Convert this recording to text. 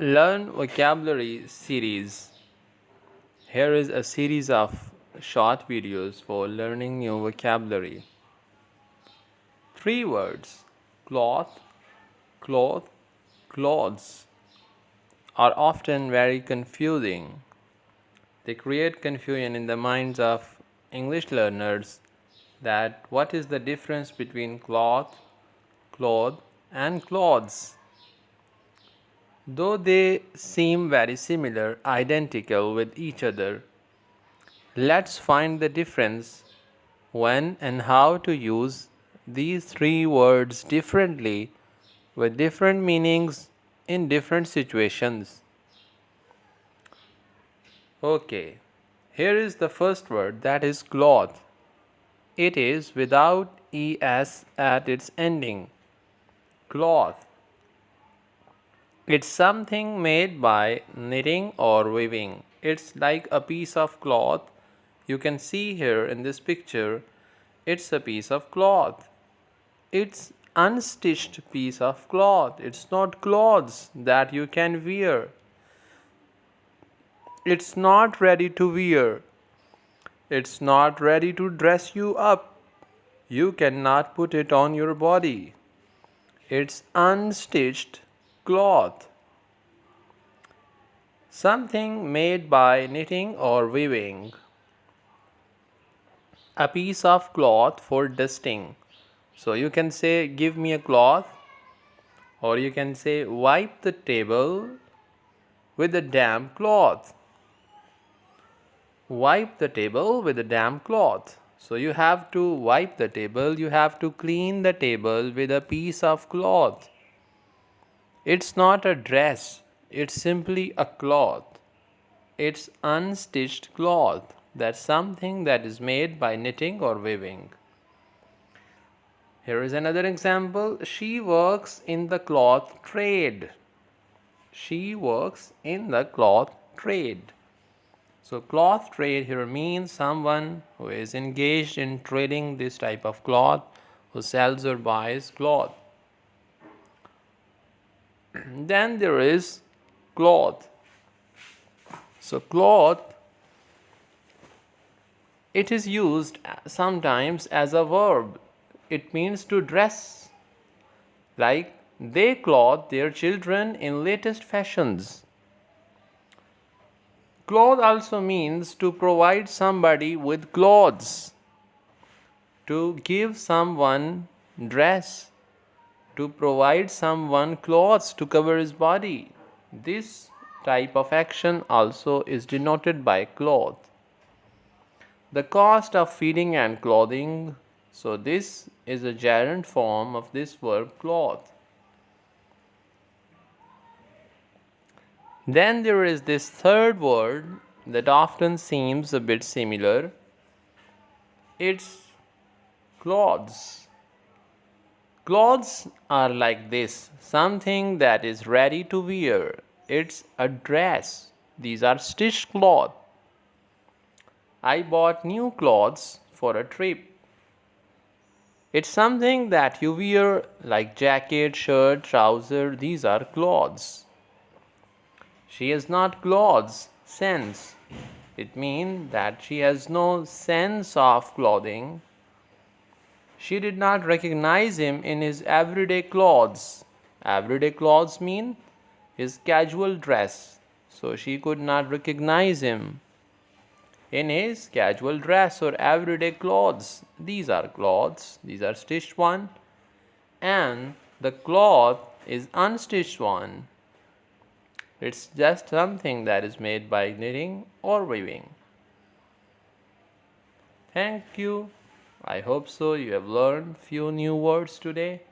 Learn vocabulary series. Here is a series of short videos for learning new vocabulary. 3 words: cloth, cloth, clothes are often very confusing. They create confusion in the minds of English learners that what is the difference between cloth, cloth and clothes. Though they seem very similar, identical with each other, let's find the difference when and how to use these 3 words differently with different meanings in different situations. Okay, here is the first word, that is cloth. It is without es at its ending. Cloth. It's something made by knitting or weaving. It's like a piece of cloth. You can see here in this picture, it's a piece of cloth. It's unstitched piece of cloth. It's not clothes that you can wear. It's not ready to wear. It's not ready to dress you up. You cannot put it on your body. It's unstitched cloth. Something made by knitting or weaving. A piece of cloth for dusting. So you can say, give me a cloth, or you can say, wipe the table with a damp cloth. Wipe the table with a damp cloth. So you have to wipe the table, you have to clean the table with a piece of cloth. It's not a dress, it's simply a cloth. It's unstitched cloth. That's something that is made by knitting or weaving. Here is another example. She works in the cloth trade. She works in the cloth trade. So cloth trade here means someone who is engaged in trading this type of cloth, who sells or buys cloth. Then there is cloth. So cloth, it is used sometimes as a verb. It means to dress. Like they clothe their children in latest fashions. Clothe also means to provide somebody with clothes, to give someone dress, to provide someone clothes to cover his body. This type of action also is denoted by cloth. The cost of feeding and clothing. So this is a gerund form of this verb cloth. Then there is this third word that often seems a bit similar. It's clothes. Clothes are like this, something that is ready to wear. It's a dress. These are stitched cloth. I bought new clothes for a trip. It's something that you wear like jacket, shirt, trouser. These are clothes. She has not clothes, sense. It means that she has no sense of clothing. She did not recognize him in his everyday clothes. Everyday clothes mean his casual dress. So she could not recognize him in his casual dress or everyday clothes. These are clothes. These are stitched one. And the cloth is unstitched one. It's just something that is made by knitting or weaving. Thank you. I hope so you have learned few new words today.